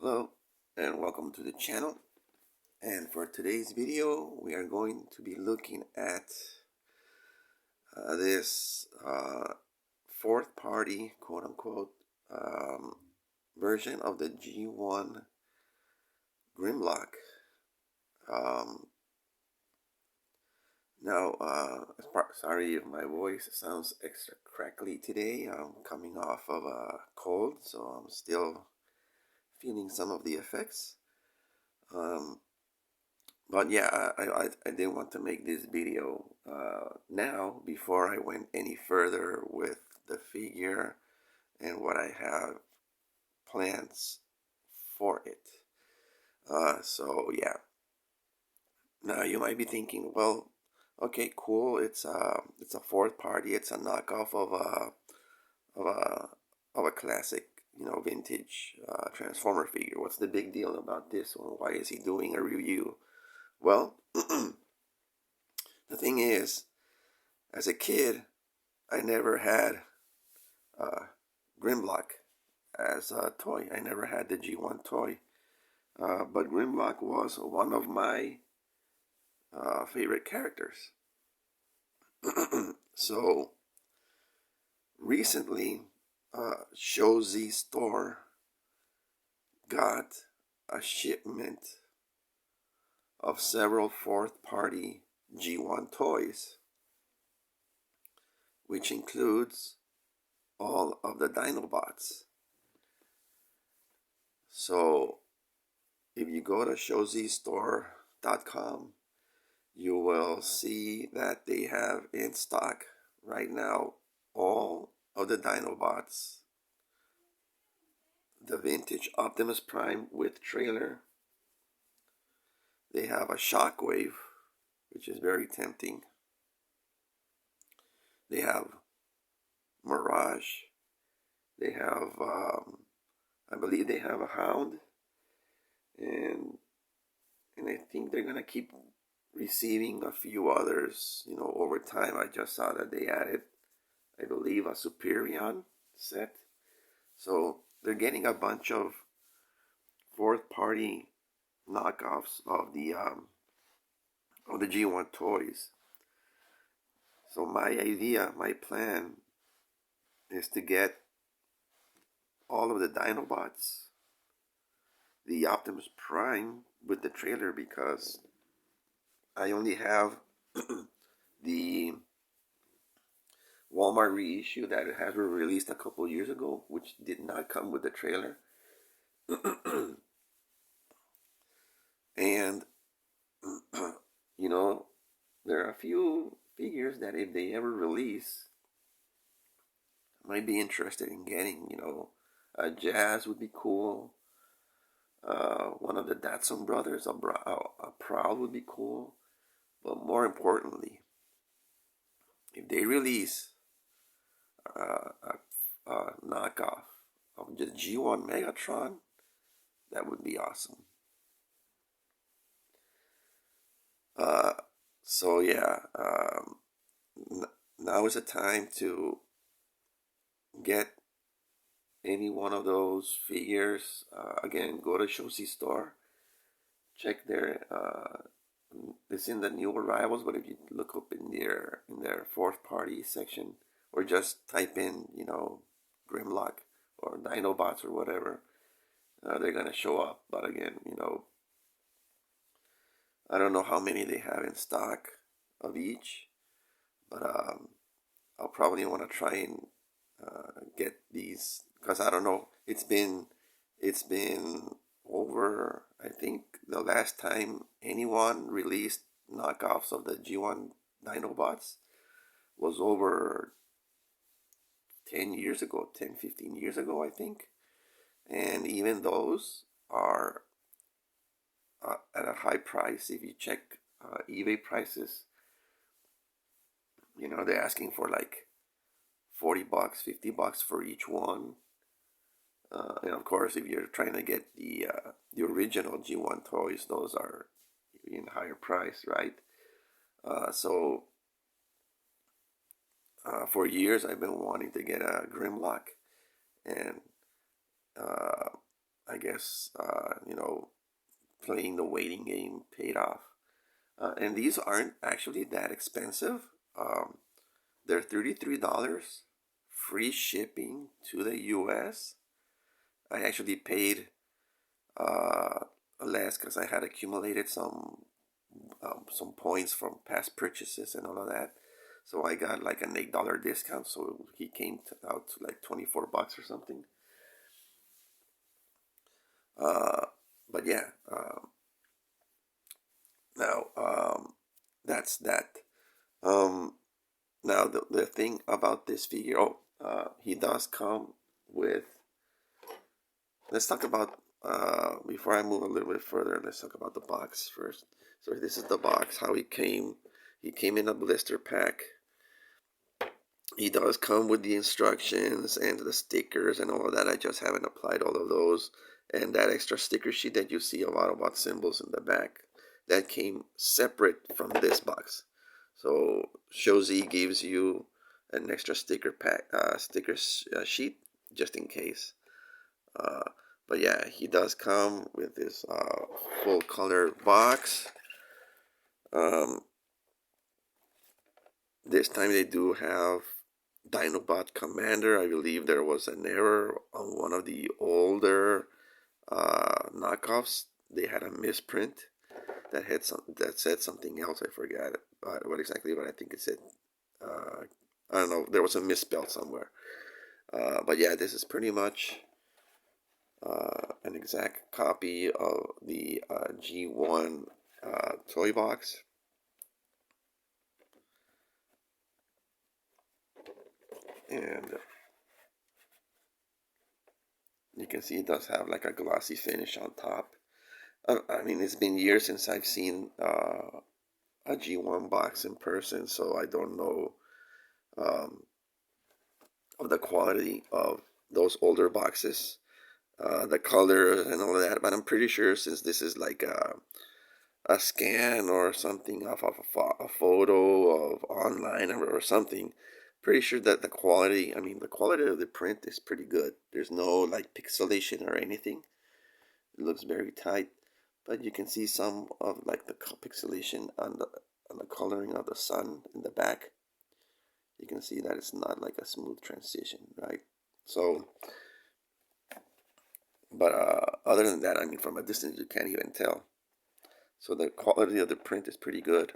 Hello and welcome to the channel, and for today's video we are going to be looking at this fourth party quote-unquote version of the G1 Grimlock. Sorry if my voice sounds extra crackly today. I'm coming off of a cold, so I'm still feeling some of the effects. But yeah, I did want to make this video now before I went any further with the figure and what I have plans for it. So yeah. Now you might be thinking, well, okay, cool. It's a fourth party. It's a knockoff of a classic, vintage Transformer figure. What's the big deal about this one? Why is he doing a review? Well, the thing is, as a kid, I never had Grimlock as a toy. I never had the G1 toy. But Grimlock was one of my favorite characters. So, recently, Show Z Store got a shipment of several fourth-party G1 toys, which includes all of the Dinobots. So if you go to showzstore.com, you will see that they have in stock right now all of the Dinobots, the vintage Optimus Prime with trailer. They have a Shockwave, which is very tempting. They have Mirage. They have, I believe they have a Hound. And I think they're going to keep receiving a few others, over time. I just saw that they added, I believe, a Superion set. So they're getting a bunch of fourth-party knockoffs of the G1 toys. So my plan is to get all of the Dinobots, the Optimus Prime with the trailer, because I only have the Walmart reissue that has been released a couple years ago, which did not come with the trailer. And there are a few figures that if they ever release, I might be interested in getting. A Jazz would be cool. One of the Datsun brothers, a Proud would be cool. But more importantly, if they release a knockoff of the G1 Megatron, that would be awesome. So yeah, now is the time to get any one of those figures. Again, go to Show Z Store, check their it's in the new arrivals, but if you look up in their fourth party section, or just type in Grimlock or Dinobots or whatever, they're gonna show up. But again, I don't know how many they have in stock of each, but I'll probably want to try and get these, because I don't know. It's been over. I think the last time anyone released knockoffs of the G1 Dinobots was over 10 years ago, 10, 15 years ago, I think. And even those are at a high price. If you check eBay prices, they're asking for like $40, $50 for each one. And of course, if you're trying to get the original G1 toys, those are in higher price, right? So for years, I've been wanting to get a Grimlock, and I I guess, playing the waiting game paid off. And these aren't actually that expensive. Um, they're $33, free shipping to the US. I actually paid uh, less because I had accumulated some points from past purchases and all of that. So I got like an $8 discount. So he came out to like 24 bucks or something. Uh, but yeah, now that's that. Um, Now the thing about this figure, he does come with. Let's talk about before I move a little bit further. Let's talk about the box first. So this is the box. How he came. He came in a blister pack. He does come with the instructions and the stickers and all of that. I just haven't applied all of those. And that extra sticker sheet that you see a lot about symbols in the back, that came separate from this box. So Shozi gives you an extra sticker pack, sheet just in case. Uh, but yeah, he does come with this full color box. Um, this time they do have Dinobot Commander. I believe there was an error on one of the older knockoffs. They had a misprint that said something else. I forgot what exactly, but I think it said I don't know. There was a misspell somewhere. But yeah, this is pretty much an exact copy of the G1 toy box. And you can see it does have like a glossy finish on top. I mean, it's been years since I've seen a G1 box in person, so I don't know um, of the quality of those older boxes, the color and all of that. But I'm pretty sure since this is like a scan or something of a photo of online or something, pretty sure that the quality, I mean, the quality of the print is pretty good. There's no like pixelation or anything. It looks very tight, but you can see some of like the pixelation on the coloring of the sun in the back. You can see that it's not like a smooth transition, right? So, but other than that, I mean, from a distance you can't even tell. So the quality of the print is pretty good.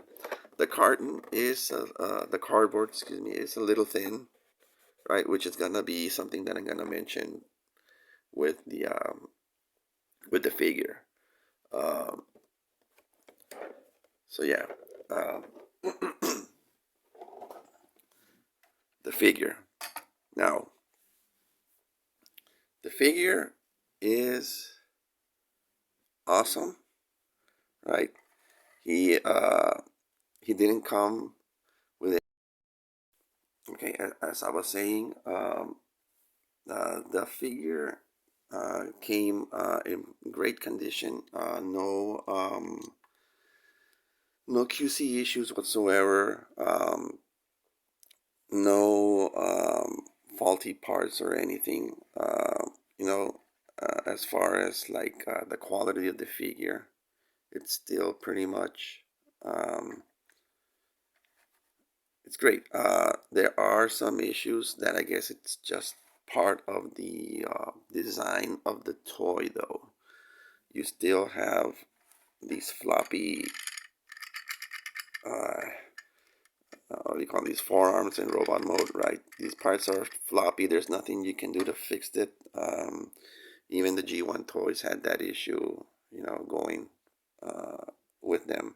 The carton is the cardboard, excuse me, is a little thin, right? Which is gonna be something that I'm gonna mention with the figure. Um, so yeah, um, the figure. Now, the figure is awesome, right? He didn't come with it. Okay, as I was saying, the figure came in great condition. No QC issues whatsoever. No faulty parts or anything. As far as like the quality of the figure, it's still pretty much it's great. There are some issues that I guess it's just part of the design of the toy, though. You still have these floppy, what do you call these, forearms in robot mode, right? These parts are floppy. There's nothing you can do to fix it. Even the G1 toys had that issue, going with them.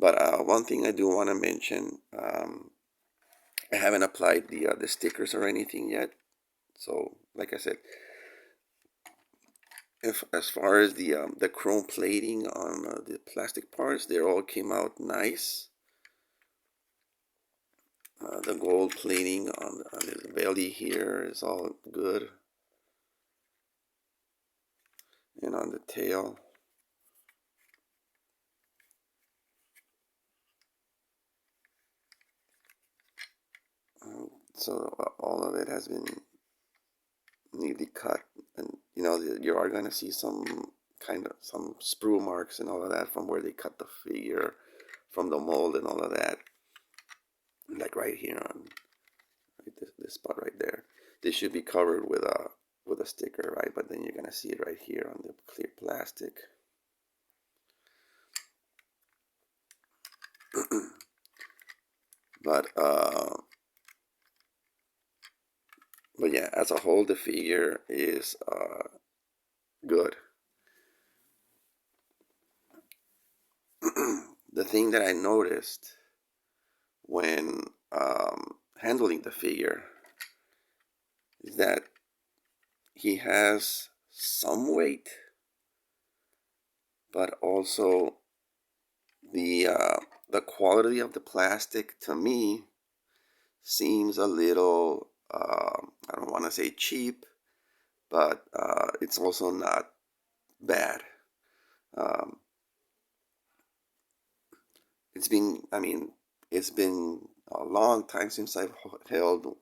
But one thing I do want to mention, I haven't applied the stickers or anything yet. So, like I said, if as far as the chrome plating on the plastic parts, they all came out nice. The gold plating on his belly here is all good, and on the tail. So all of it has been neatly cut, and you know you are gonna see some some sprue marks and all of that from where they cut the figure from the mold and all of that, like right here on this spot right there. This should be covered with a sticker, right? But then you're gonna see it right here on the clear plastic. but but yeah, as a whole, the figure is good. The thing that I noticed when handling the figure is that he has some weight, but also the quality of the plastic to me seems a little I don't want to say cheap, but it's also not bad. Um, I mean, it's been a long time since I've held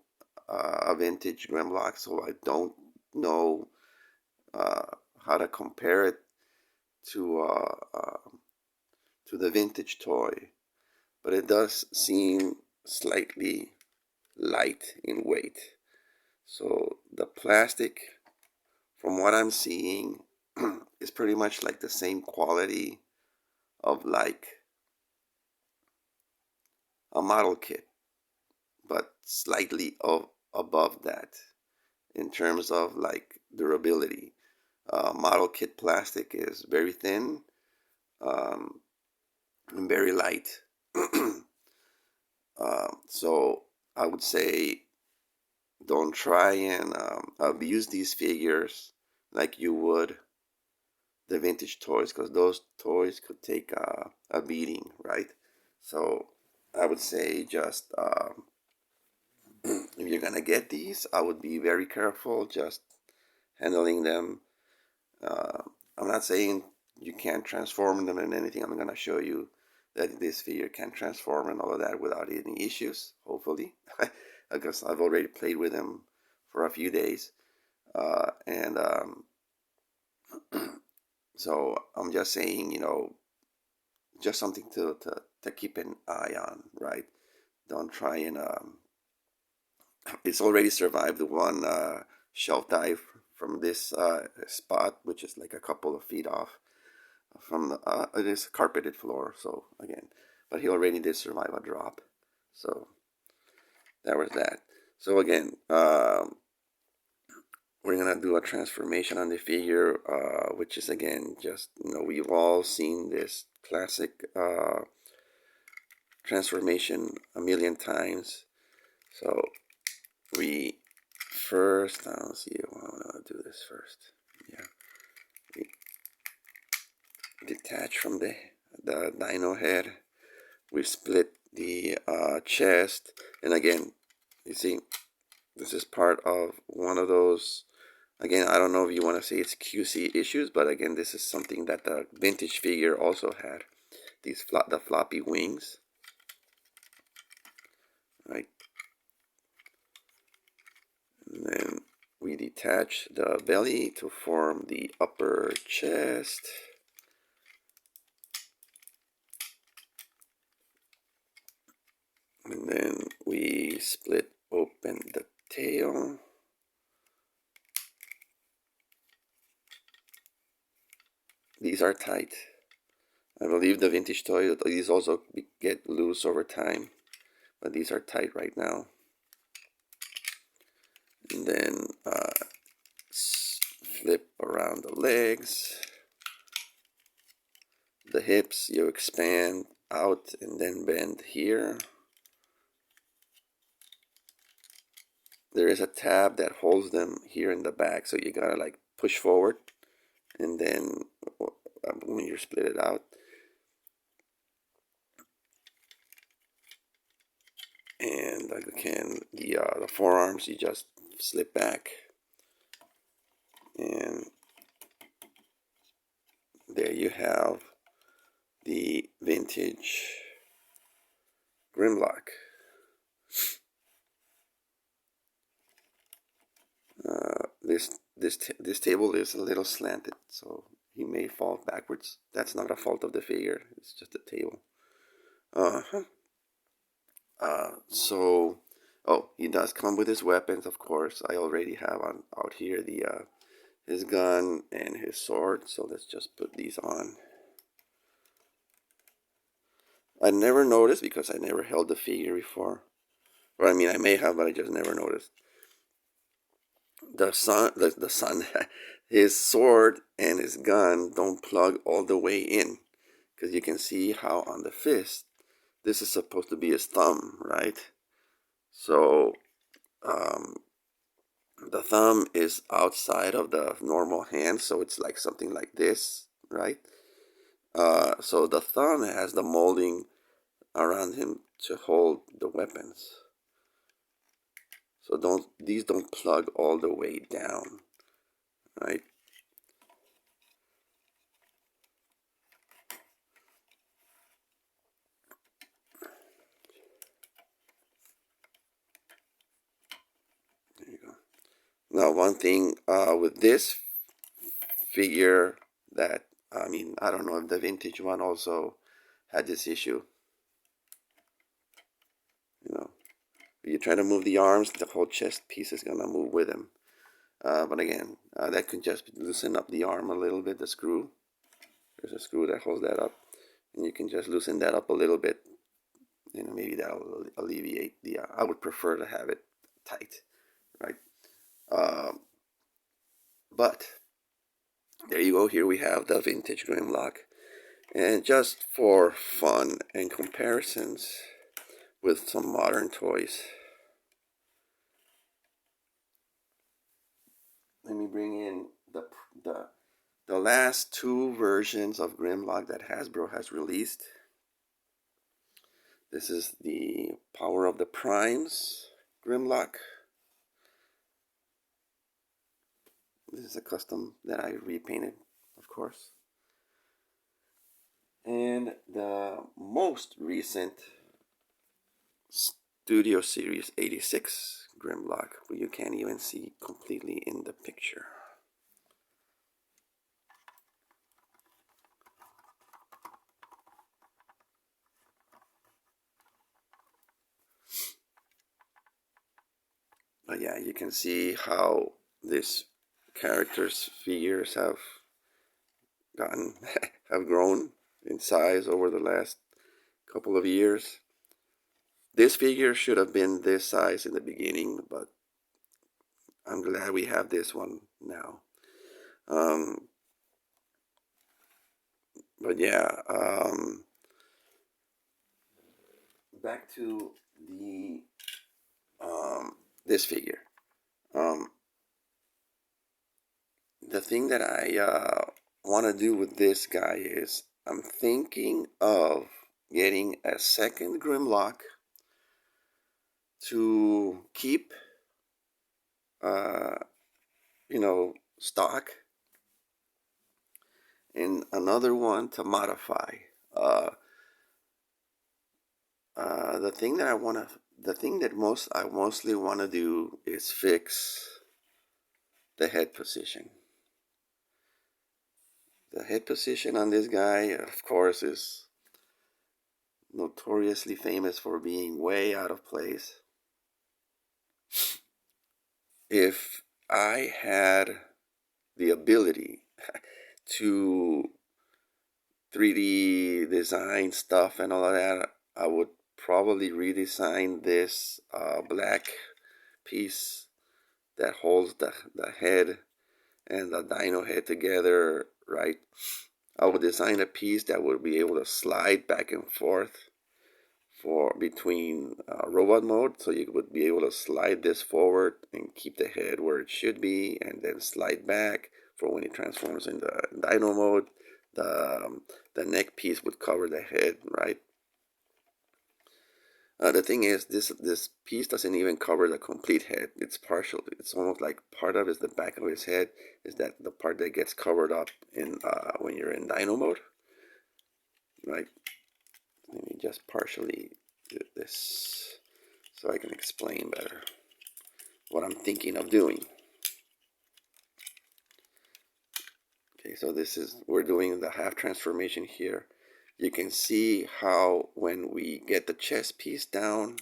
a vintage Grimlock, so I don't know uh, how to compare it to to the vintage toy, but it does seem slightly light in weight. So the plastic, from what I'm seeing, is pretty much like the same quality of like a model kit, but slightly above that in terms of like durability. Model kit plastic is very thin um, and very light. So I would say don't try and abuse these figures like you would the vintage toys, because those toys could take a beating, right? So I would say just if you're gonna get these, I would be very careful just handling them. Uh, I'm not saying you can't transform them and anything. I'm gonna show you that this figure can transform and all of that without any issues, hopefully. I guess I've already played with them for a few days. And so I'm just saying, you know, just something to keep an eye on, right? Don't try and it's already survived the one shelf dive from this spot, which is like a couple of feet off from this carpeted floor. So again, but he already did survive a drop. So that was that. So again, we're gonna do a transformation on the figure, which is again just, you know, we've all seen this classic transformation a million times. So we first, I don't see, I want to do this first. Yeah, we detach from the dino head. We split the chest, and again, you see, this is part of one of those. Again, I don't know if you want to say it's QC issues, but again, this is something that the vintage figure also had. These the floppy wings, right? And then we detach the belly to form the upper chest. And then we split open the tail. These are tight. I believe the vintage toy, these also get loose over time, but these are tight right now. And then flip around the legs. The hips, you expand out and then bend here. There is a tab that holds them here in the back, so you gotta like push forward, and then when you split it out, and again the forearms, you just slip back, and there you have the vintage Grimlock. this table is a little slanted, so he may fall backwards. That's not a fault of the figure. It's just the table. So, oh, he does come with his weapons, of course. I already have out here the his gun and his sword. So let's just put these on. I never noticed because I never held the figure before. Or I mean, I may have, but I just never noticed. The sun, his sword and his gun don't plug all the way in, because you can see how on the fist, this is supposed to be his thumb, right? So the thumb is outside of the normal hand, so it's like something like this, right? So the thumb has the molding around him to hold the weapons. So these don't plug all the way down, right? There you go. Now, one thing with this figure that, I mean, I don't know if the vintage one also had this issue. You know, if you try to move the arms, the whole chest piece is gonna move with him. But again, that could just loosen up the arm a little bit, the screw. There's a screw that holds that up, and you can just loosen that up a little bit. You know, maybe that'll alleviate the. I would prefer to have it tight, right? But there you go. Here we have the vintage Grimlock, and just for fun and comparisons with some modern toys, let me bring in the last two versions of Grimlock that Hasbro has released. This is the Power of the Primes Grimlock. This is a custom that I repainted, of course. And the most recent Studio Series 86 Grimlock, where you can't even see completely in the picture. But yeah, you can see how this character's figures have have grown in size over the last couple of years. This figure should have been this size in the beginning, but I'm glad we have this one now. But yeah, back to the this figure. The thing that I want to do with this guy is I'm thinking of getting a second Grimlock to keep, you know, stock, and another one to modify. The thing that I mostly want to do is fix the head position. The head position on this guy, of course, is notoriously famous for being way out of place. If I had the ability to 3D design stuff and all of that, I would probably redesign this black piece that holds the head and the dino head together, right? I would design a piece that would be able to slide back and forth for between robot mode, so you would be able to slide this forward and keep the head where it should be, and then slide back for when it transforms in the dino mode. The neck piece would cover the head, right? The thing is, this piece doesn't even cover the complete head. It's partial. It's almost like part of is the back of his head is that the part that gets covered up in when you're in dino mode, right? Let me just partially do this so I can explain better what I'm thinking of doing. so we're doing the half transformation here. You can see how when we get the chest piece down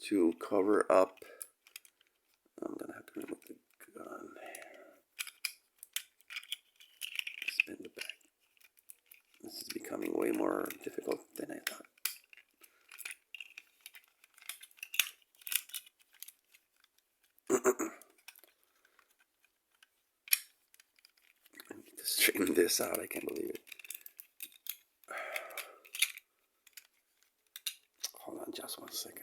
to cover up, I'm gonna have to remove the gun. Spin the back. This is becoming way more difficult than I thought. I need to straighten this out. I can't believe it. Hold on just one second.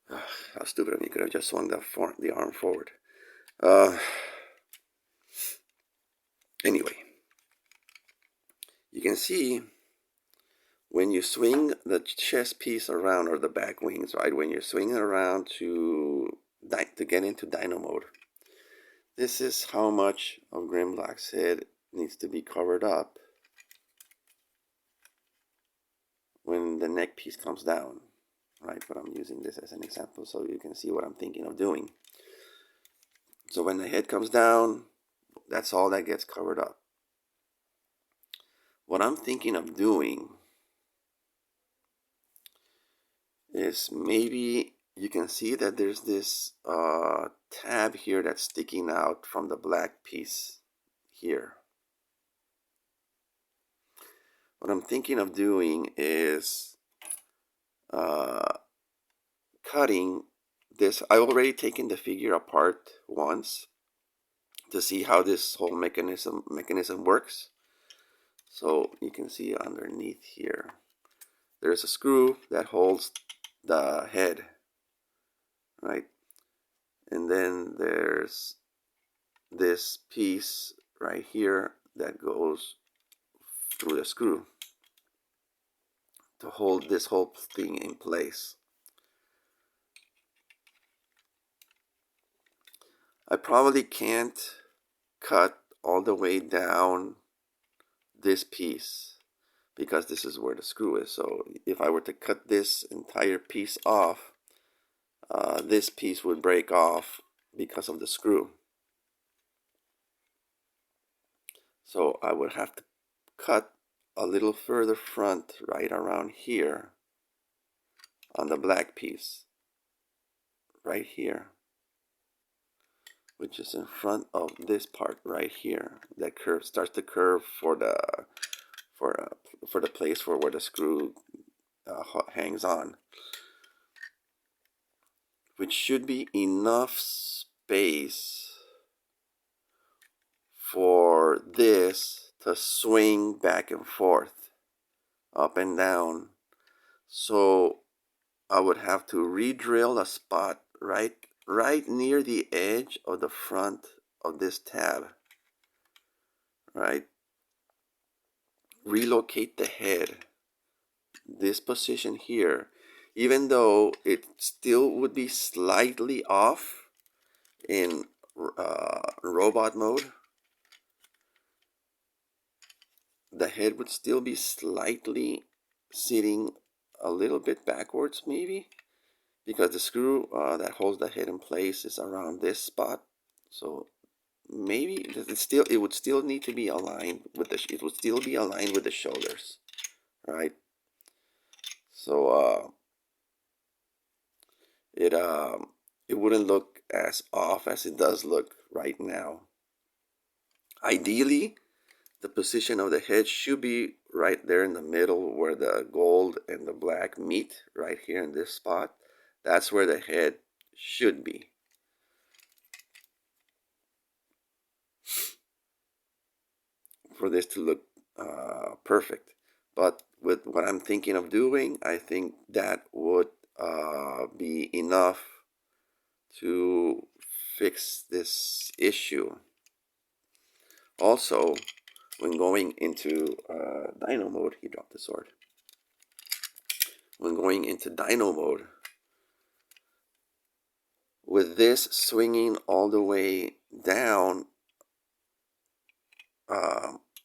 How stupid of me. Could have just swung the arm forward. Anyway, you can see when you swing the chest piece around, or the back wings, right? When you're swinging around to get into Dino mode, this is how much of Grimlock's head needs to be covered up when the neck piece comes down, right? But I'm using this as an example so you can see what I'm thinking of doing. So when the head comes down, that's all that gets covered up. What I'm thinking of doing is, maybe you can see that there's this tab here that's sticking out from the black piece here. What I'm thinking of doing is cutting this. I've already taken the figure apart once to see how this whole mechanism works. So you can see underneath here, there's a screw that holds the head, right? And then there's this piece right here that goes through the screw to hold this whole thing in place. I probably can't cut all the way down this piece because this is where the screw is. So if I were to cut this entire piece off, this piece would break off because of the screw. So I would have to cut a little further front, right around here on the black piece, right here, which is in front of this part right here. That starts to curve for the place for where the screw hangs on, which should be enough space for this to swing back and forth, up and down. So I would have to re-drill a spot right near the edge of the front of this tab, right? Relocate the head, this position here, even though it still would be slightly off in robot mode. The head would still be slightly sitting a little bit backwards, maybe, because the screw that holds the head in place is around this spot. So maybe it would still need to be aligned with the shoulders, right? So it wouldn't look as off as it does look right now. Ideally, the position of the head should be right there in the middle where the gold and the black meet, right here in this spot. That's where the head should be. For this to look perfect. But with what I'm thinking of doing, I think that would be enough to fix this issue. Also, when going into Dino mode, he dropped the sword. When going into Dino mode, with this swinging all the way down,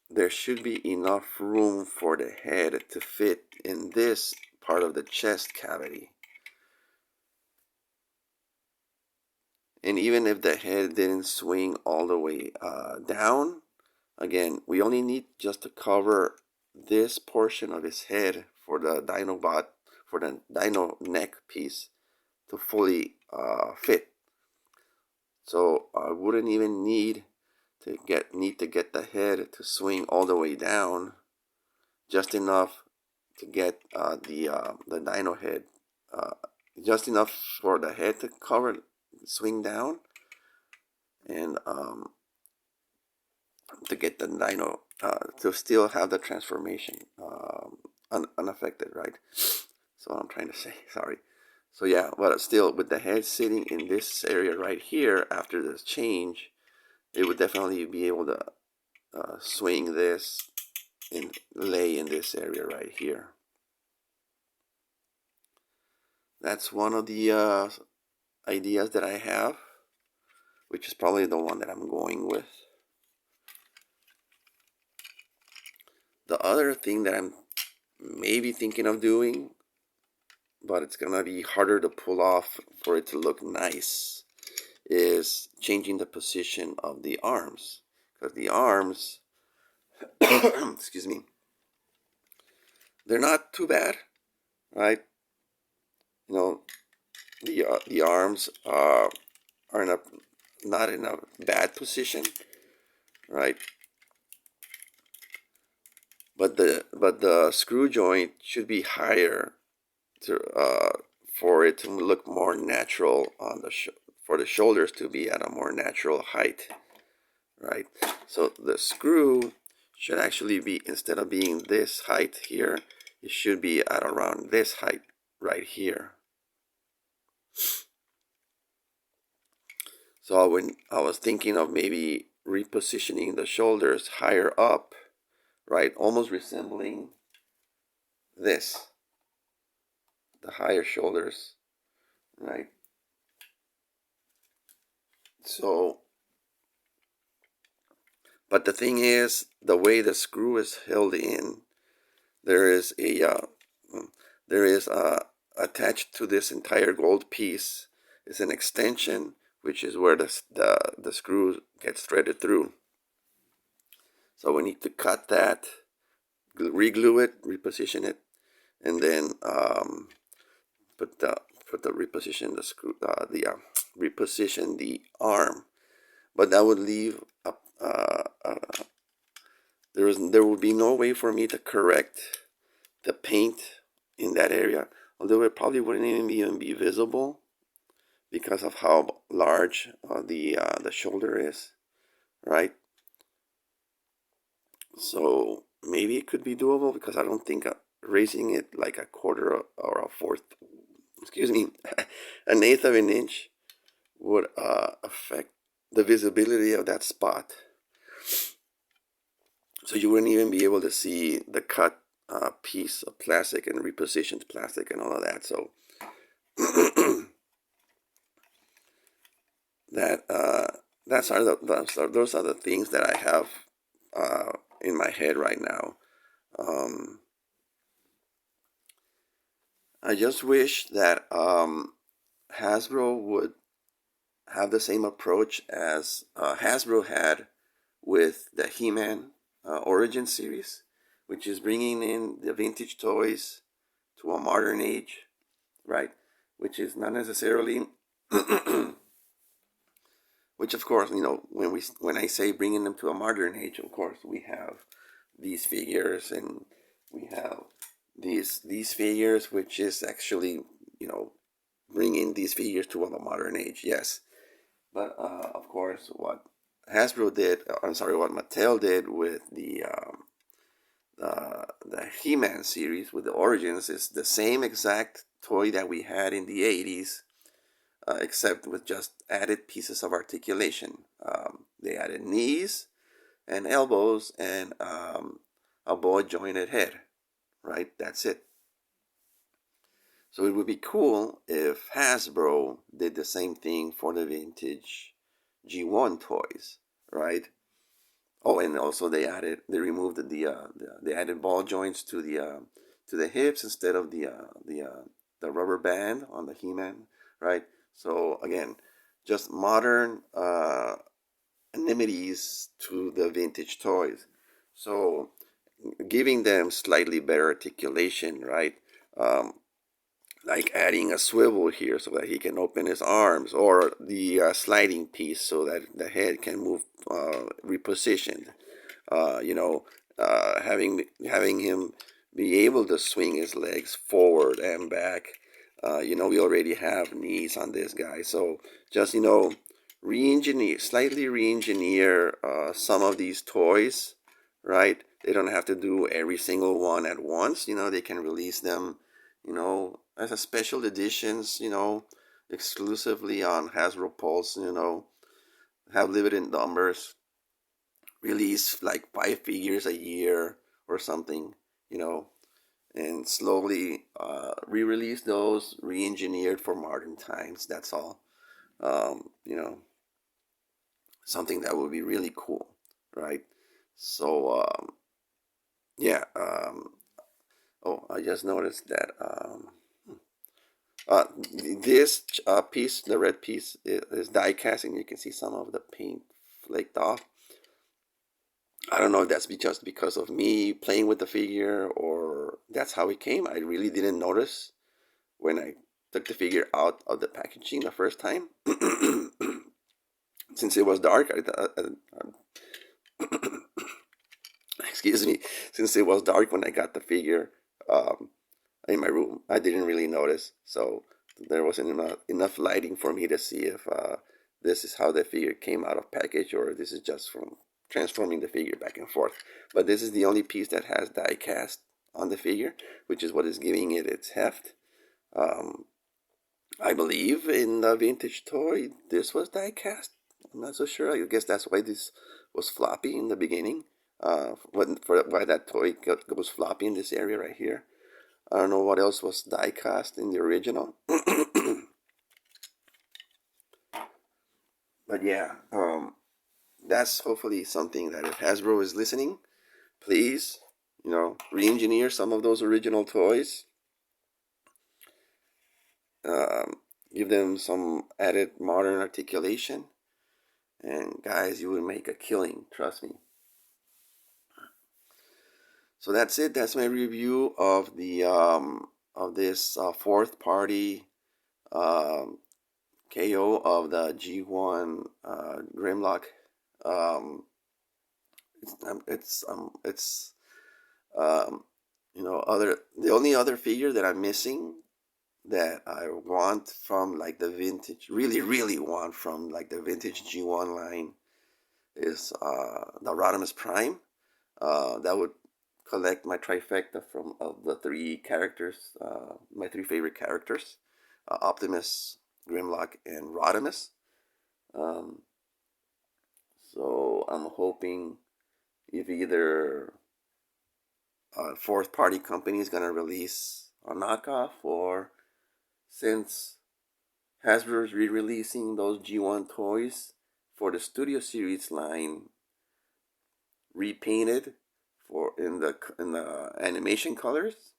there should be enough room for the head to fit in this part of the chest cavity. And even if the head didn't swing all the way down, again, we only need just to cover this portion of his head for the Dinobot, for the Dino neck piece to fully fit. So I wouldn't even need to get the head to swing all the way down, just enough to get the Dino head, just enough for the head to cover, swing down, and to get the Dino to still have the transformation unaffected, right? So what I'm trying to say, sorry. So yeah, but still, with the head sitting in this area right here after this change, it would definitely be able to swing this and lay in this area right here. That's one of the ideas that I have, which is probably the one that I'm going with. The other thing that I'm maybe thinking of doing, but it's gonna be harder to pull off for it to look nice, is changing the position of the arms. Because the arms, excuse me, they're not too bad, right? You know, the arms are in a not in a bad position, right? But the screw joint should be higher to for it to look more natural on the for the shoulders to be at a more natural height, right? So the screw should actually be, instead of being this height here, it should be at around this height right here. So when I was thinking of maybe repositioning the shoulders higher up, right, almost resembling this, the higher shoulders, right? So, but the thing is, the way the screw is held in, there is attached to this entire gold piece is an extension, which is where the screw gets threaded through. So we need to cut that, reglue it, reposition it, and then reposition the screw, reposition the arm. But that would leave there would be no way for me to correct the paint in that area, although it probably wouldn't even be visible because of how large the shoulder is, right? So maybe it could be doable, because I don't think raising it like a quarter or a fourth, excuse me, an eighth of an inch would affect the visibility of that spot. So you wouldn't even be able to see the cut piece of plastic and repositioned plastic and all of that. So those are the things that I have in my head right now. I just wish that Hasbro would have the same approach as Hasbro had with the He-Man Origin series, which is bringing in the vintage toys to a modern age, right? Which is not necessarily, which of course, when I say bringing them to a modern age, of course we have these figures, and we have these figures, which is actually, bringing these figures to a modern age, yes. But of course, what Mattel did with the He-Man series with the Origins is the same exact toy that we had in the 80s, except with just added pieces of articulation. They added knees and elbows and a ball jointed head, right? That's it. So it would be cool if Hasbro did the same thing for the vintage G1 toys, right? Oh, and also they removed they added ball joints to the hips instead of the rubber band on the He-Man, right? So again, just modern amenities to the vintage toys. So giving them slightly better articulation, right? Um, like adding a swivel here so that he can open his arms, or the sliding piece so that the head can move repositioned. You know, having him be able to swing his legs forward and back. You know, we already have knees on this guy, so just, you know, slightly re-engineer some of these toys, right? They don't have to do every single one at once. You know, they can release them, you know, as a special editions, you know, exclusively on Hasbro Pulse, you know, have limited numbers, release like 5 figures a year or something, you know, and slowly re-release those, re-engineered for modern times. That's all. You know, something that would be really cool, right? So yeah. Oh, I just noticed that uh, this piece, the red piece, is die casting. You can see some of the paint flaked off. I don't know if that's just because of me playing with the figure, or that's how it came. I really didn't notice when I took the figure out of the packaging the first time. Since it was dark, excuse me, since it was dark when I got the figure um, in my room, I didn't really notice. So there wasn't enough lighting for me to see if this is how the figure came out of package, or this is just from transforming the figure back and forth. But this is the only piece that has die cast on the figure, which is what is giving it its heft. Um, I believe in the vintage toy, this was die cast. I'm not so sure. I guess that's why this was floppy in the beginning. Why that toy goes floppy in this area right here. I don't know what else was die cast in the original. But yeah, that's hopefully something that if Hasbro is listening, please, you know, re-engineer some of those original toys. Um, Give them some added modern articulation, and guys, you will make a killing. Trust me. So that's it. That's my review of the of this fourth party um, KO of the G1 Grimlock. Um, it's you know, other the only other figure that I'm missing that I want from like the vintage, really want from like the vintage G1 line is the Rodimus Prime. That would collect my trifecta from of the three characters, my three favorite characters, Optimus, Grimlock, and Rodimus. Um, so I'm hoping if either a fourth party company is gonna release a knockoff, or since Hasbro is re-releasing those G1 toys for the Studio Series line, repainted for in the animation colors.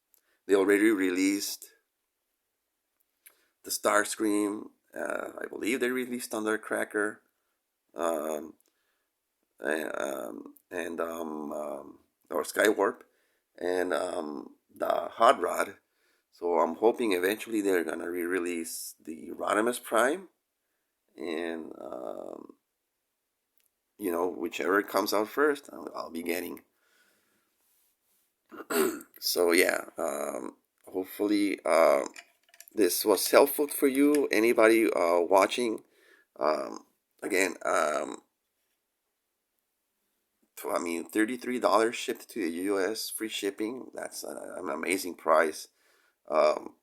They already released the Starscream. I believe they released Thundercracker, um, and or Skywarp, and the Hot Rod. So I'm hoping eventually they're gonna re-release the Rodimus Prime, and you know, whichever comes out first, I'll be getting. So yeah, hopefully this was helpful for you. Anybody watching, um, again, I mean, $33 shipped to the U.S. free shipping. That's an amazing price. Um,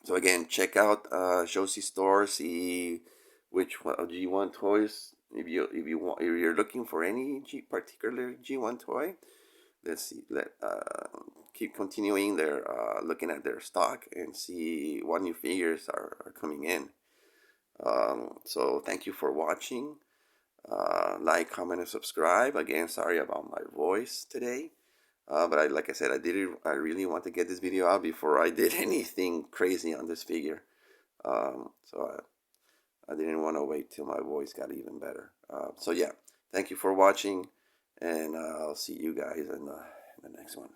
so again, check out Josie Store. See which one of G1 toys. If you're looking for any particular G1 toy, let's see. Let keep continuing their looking at their stock and see what new figures are coming in. So thank you for watching. Like, comment, and subscribe. Again, sorry about my voice today. But like I said, I really want to get this video out before I did anything crazy on this figure. So I didn't want to wait till my voice got even better. So yeah, thank you for watching, and I'll see you guys in the next one.